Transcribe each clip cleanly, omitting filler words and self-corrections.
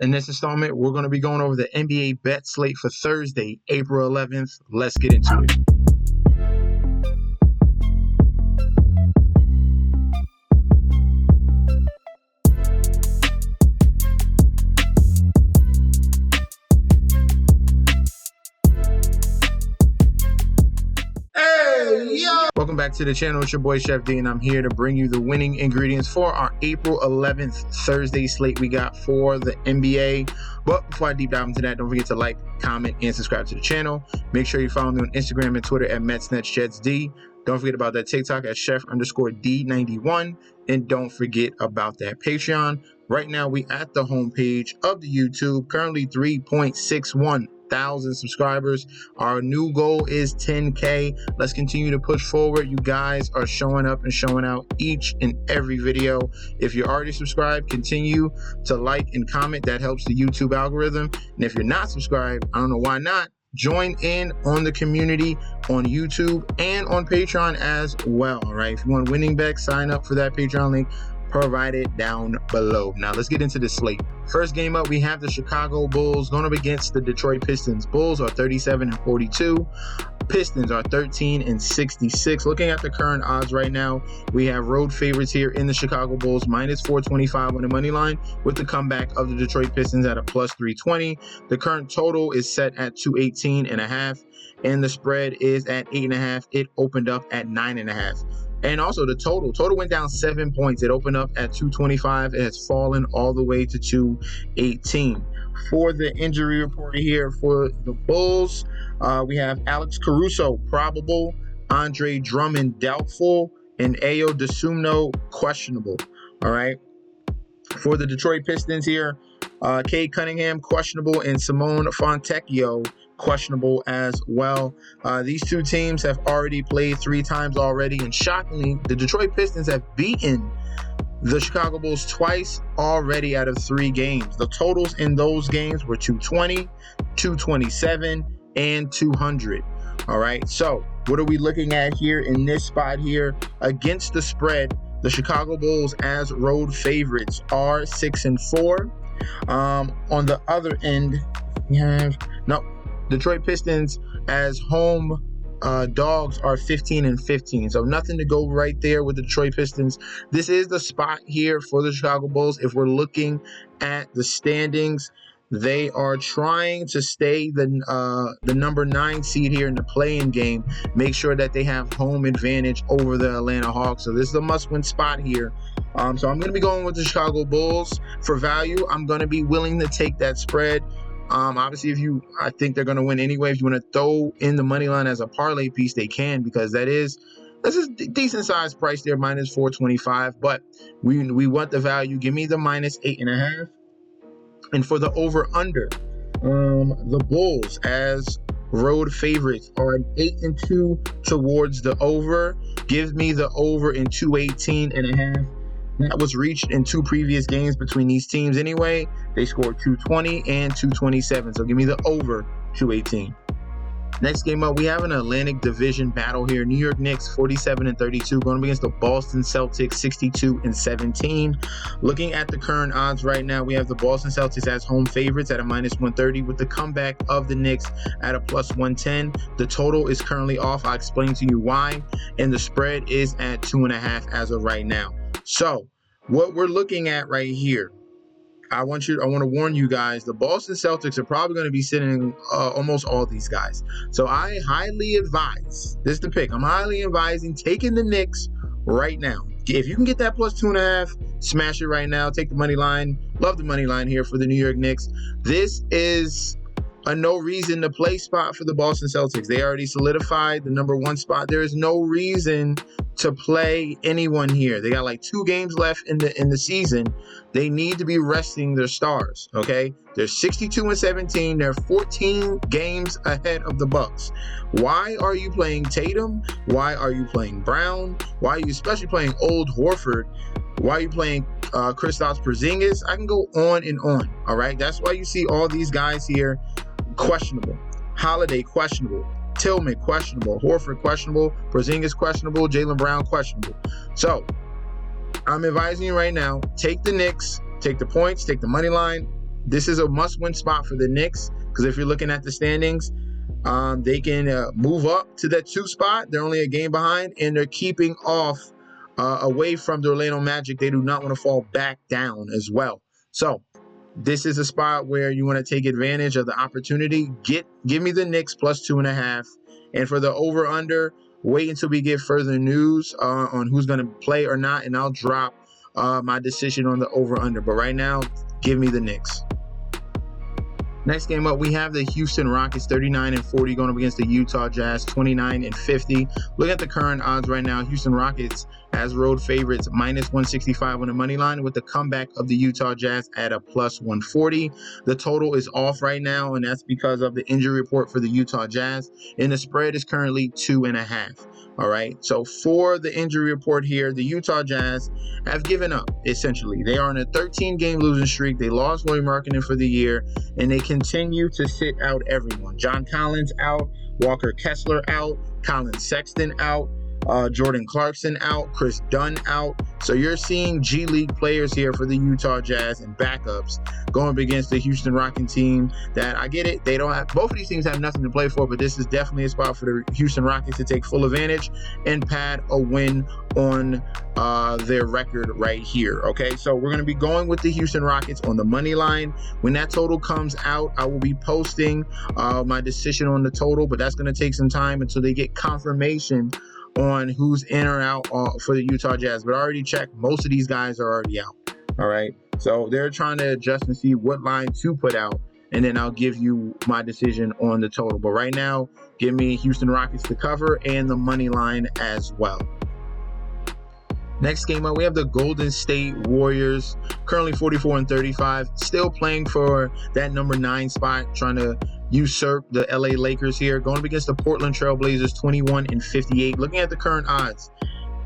In this installment, we're going to be going over the NBA bet slate for Thursday, April 11th. Let's get into it. Welcome back to the channel. It's your boy Chef D, and I'm here to bring you the winning ingredients for our April 11th Thursday slate we got for the NBA. But before I deep dive into that, don't forget to like, comment, and subscribe to the channel. Make sure you follow me on Instagram and Twitter at MetsNetsJetsD. Don't forget about that TikTok at Chef_D91. And don't forget about that Patreon. Right now, we at the homepage of the YouTube, currently 3.61 thousand subscribers. Our new goal is 10K. Let's continue to push forward. You guys are showing up and showing out each and every video. If you're already subscribed, continue to like and comment. That helps the YouTube algorithm. And if you're not subscribed, I don't know why not. Join in on the community on YouTube and on Patreon as well. All right. If you want winning bets, sign up for that Patreon link provided down below. Now let's get into the slate. First game up, we have the Chicago Bulls going up against the Detroit Pistons. Bulls are 37-42. Pistons are 13-66. Looking at the current odds right now, we have road favorites here in the Chicago Bulls, -425 on the money line, with the comeback of the Detroit Pistons at a +320. The current total is set at 218.5, and the spread is at 8.5. It opened up at 9.5. And also the total went down 7 points. It opened up at 225. It has fallen all the way to 218. For the injury report here for the Bulls, we have Alex Caruso probable, Andre Drummond doubtful, and Ayo Dosunmu questionable. All right. For the Detroit Pistons here, Cade Cunningham questionable, and Simone Fontecchio questionable as well. These two teams have already played 3 times already, and shockingly, the Detroit Pistons have beaten the Chicago Bulls twice already out of 3 games. The totals in those games were 220, 227, and 200. All right, so what are we looking at here in this spot here? Against the spread, the Chicago Bulls as road favorites are 6-4. On the other end, we have Detroit Pistons as home dogs are 15-15. So nothing to go right there with the Detroit Pistons. This is the spot here for the Chicago Bulls. If we're looking at the standings, they are trying to stay the number 9 seed here in the play-in game. Make sure that they have home advantage over the Atlanta Hawks. So this is a must-win spot here. So I'm going to be going with the Chicago Bulls for value. I'm going to be willing to take that spread. Obviously, I think they're going to win anyway. If you want to throw in the money line as a parlay piece, they can, because that's a decent sized price there, -425. But we want the value. Give me the -8.5. And for the over under, the Bulls as road favorites are 8-2 towards the over. Give me the over in 218.5. That was reached in 2 previous games between these teams anyway. They scored 220 and 227. So give me the over 218. Next game up, we have an Atlantic Division battle here. New York Knicks 47-32 going up against the Boston Celtics 62-17. Looking at the current odds right now, we have the Boston Celtics as home favorites at a -130, with the comeback of the Knicks at a +110. The total is currently off. I'll explain to you why. And the spread is at 2.5 as of right now. So what we're looking at right here, I want to warn you guys, the Boston Celtics are probably going to be sitting almost all these guys. So I highly advise, this is the pick, I'm highly advising taking the Knicks right now. If you can get that +2.5, smash it right now. Take the money line. Love the money line here for the New York Knicks. This is a no reason to play spot for the Boston Celtics. They already solidified the number 1 spot. There is no reason to play anyone here. They got like 2 games left in the season. They need to be resting their stars. Okay, they're 62-17. They're 14 games ahead of the Bucks. Why are you playing Tatum? Why are you playing Brown? Why are you especially playing Old Horford? Why are you playing Kristaps Porzingis? I can go on and on. All right, that's why you see all these guys here questionable. Holiday questionable. Tillman questionable. Horford questionable. Porzingis questionable. Jaylen Brown questionable. So I'm advising you right now, take the Knicks, take the points, take the money line, this is a must-win spot for the Knicks, because if you're looking at the standings, they can move up to that 2 spot. They're only a game behind, and they're keeping off away from the Orlando Magic. They do not want to fall back down as well. So this is a spot where you want to take advantage of the opportunity. Give me the Knicks plus 2.5. And for the over-under, wait until we get further news on who's going to play or not, and I'll drop my decision on the over-under. But right now, give me the Knicks. Next game up, we have the Houston Rockets 39-40 going up against the Utah Jazz 29-50. Look at the current odds right now. Houston Rockets as road favorites -165 on the money line, with the comeback of the Utah Jazz at a +140. The total is off right now, and that's because of the injury report for the Utah Jazz, and the spread is currently 2.5. All right, so for the injury report here, the Utah Jazz have given up, essentially. They are on a 13-game losing streak. They lost Lauri Markkanen for the year, and they continue to sit out everyone. John Collins out, Walker Kessler out, Colin Sexton out, Jordan Clarkson out, Chris Dunn out. So you're seeing G League players here for the Utah Jazz and backups going up against the Houston Rockets team that, I get it, they don't have, both of these teams have nothing to play for, but this is definitely a spot for the Houston Rockets to take full advantage and pad a win on their record right here. Okay, so we're going to be going with the Houston Rockets on the money line. When that total comes out, I will be posting my decision on the total, but that's going to take some time until they get confirmation on who's in or out for the Utah Jazz. But I already checked, most of these guys are already out. All right, so they're trying to adjust and see what line to put out, and then I'll give you my decision on the total. But right now, give me Houston Rockets to cover and the money line as well. Next game up, we have the Golden State Warriors, currently 44-35, still playing for that number 9 spot, trying to usurp the LA Lakers here, going up against the Portland Trail Blazers 21-58. Looking at the current odds,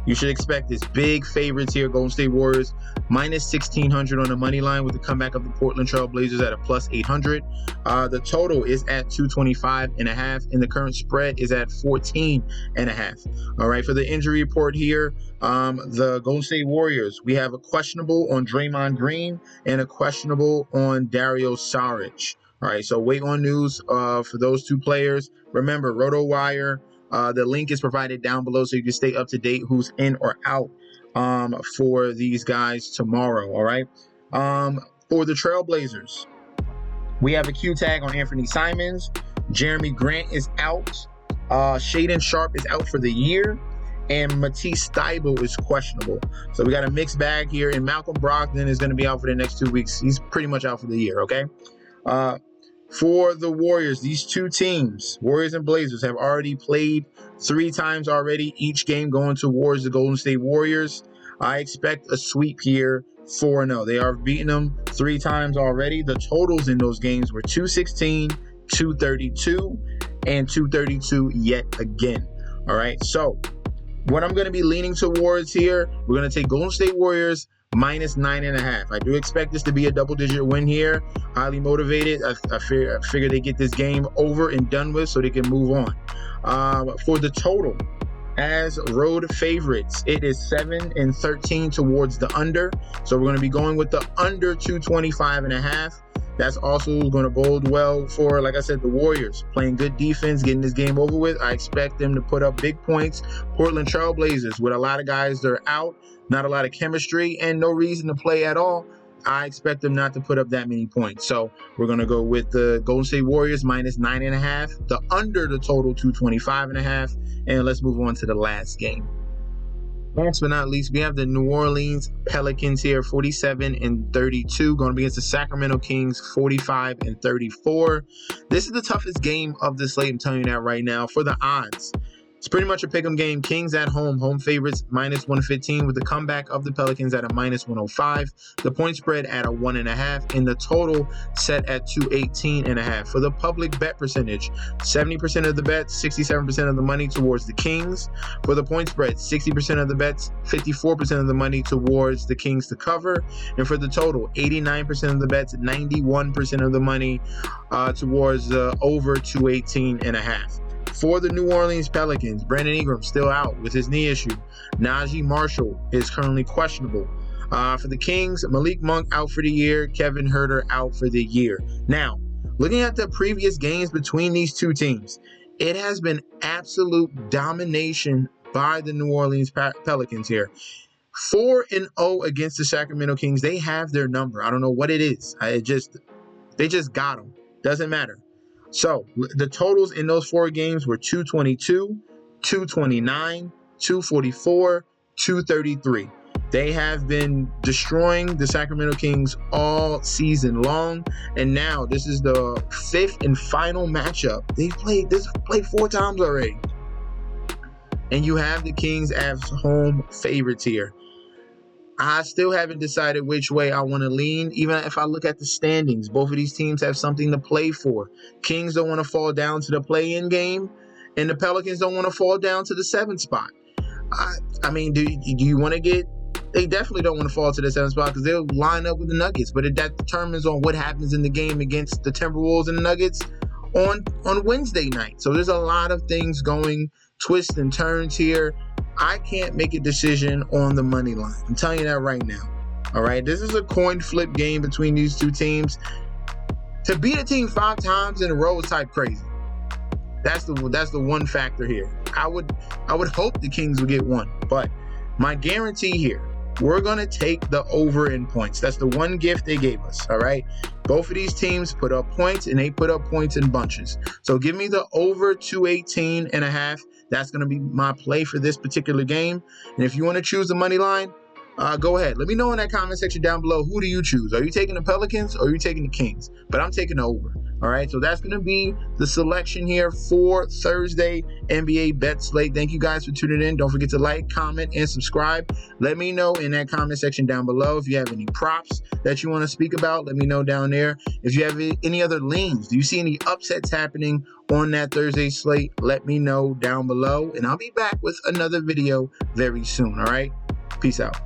you should expect this. Big favorites here, Golden State Warriors, -1600 on the money line, with the comeback of the Portland Trail Blazers at a +800. The total is at 225.5, and the current spread is at 14.5. All right, for the injury report here, the Golden State Warriors, we have a questionable on Draymond Green and a questionable on Dario Saric. All right, so wait on news for those 2 players. Remember, RotoWire, the link is provided down below so you can stay up to date who's in or out for these guys tomorrow. All right, for the Trailblazers, we have a Q tag on Anthony Simons. Jeremy Grant is out. Shaedon Sharpe is out for the year, and Matisse Thybulle is questionable. So we got a mixed bag here, and Malcolm Brogdon is going to be out for the next 2 weeks. He's pretty much out for the year. Okay. For the Warriors, these 2 teams, Warriors and Blazers, have already played 3 times already, each game going towards the Golden State Warriors. I expect a sweep here, 4-0. They are beating them 3 times already. The totals in those games were 216, 232, and 232 yet again. All right, so what I'm going to be leaning towards here, we're going to take Golden State Warriors -9.5. I do expect this to be a double-digit win here. Highly motivated. I figure they get this game over and done with so they can move on. For the total, as road favorites, it is 7-13 towards the under. So we're going to be going with the under 225.5. That's also going to bode well for, like I said, the Warriors playing good defense, getting this game over with. I expect them to put up big points. Portland Trail Blazers, with a lot of guys that are out, not a lot of chemistry, and no reason to play at all, I expect them not to put up that many points. So we're going to go with the Golden State Warriors -9.5, the under the total 225.5, and let's move on to the last game. Last but not least, we have the New Orleans Pelicans here, 47-32, going up against the Sacramento Kings, 45-34. This is the toughest game of the slate, I'm telling you that right now. For the odds, it's pretty much a pick'em game. Kings at home favorites -115, with the comeback of the Pelicans at a -105. The point spread at a 1.5, and the total set at 218.5. For the public bet percentage, 70% of the bets, 67% of the money towards the Kings. For the point spread, 60% of the bets, 54% of the money towards the Kings to cover. And for the total, 89% of the bets, 91% of the money towards the over 218.5. For the New Orleans Pelicans, Brandon Ingram still out with his knee issue. Najee Marshall is currently questionable. For the Kings, Malik Monk out for the year, Kevin Huerter out for the year. Now, looking at the previous games between these two teams, it has been absolute domination by the New Orleans Pelicans here. 4-0 against the Sacramento Kings. They have their number. I don't know what it is. They just got them. Doesn't matter. So the totals in those 4 games were 222, 229, 244, 233. They have been destroying the Sacramento Kings all season long, and now this is the 5th and final matchup. They've played 4 times already, and you have the Kings as home favorites here. I still haven't decided which way I want to lean. Even if I look at the standings, both of these teams have something to play for. Kings don't want to fall down to the play-in game, and the Pelicans don't want to fall down to the 7th spot. I mean, do you want to get... They definitely don't want to fall to the 7th spot because they'll line up with the Nuggets, but that determines on what happens in the game against the Timberwolves and the Nuggets on Wednesday night. So there's a lot of things going, twists and turns here. I can't make a decision on the money line. I'm telling you that right now. All right, this is a coin flip game between these two teams. To beat a team 5 times in a row is type crazy. That's the one factor here. I would hope the Kings would get 1, but my guarantee here, we're going to take the over in points. That's the one gift they gave us, all right? Both of these teams put up points, and they put up points in bunches. So give me the over 218.5. That's going to be my play for this particular game. And if you want to choose the money line, go ahead. Let me know in that comment section down below, who do you choose? Are you taking the Pelicans or are you taking the Kings? But I'm taking the over. All right, so that's going to be the selection here for Thursday NBA Bet Slate. Thank you guys for tuning in. Don't forget to like, comment, and subscribe. Let me know in that comment section down below if you have any props that you want to speak about. Let me know down there. If you have any other leans, do you see any upsets happening on that Thursday slate? Let me know down below, and I'll be back with another video very soon. All right, peace out.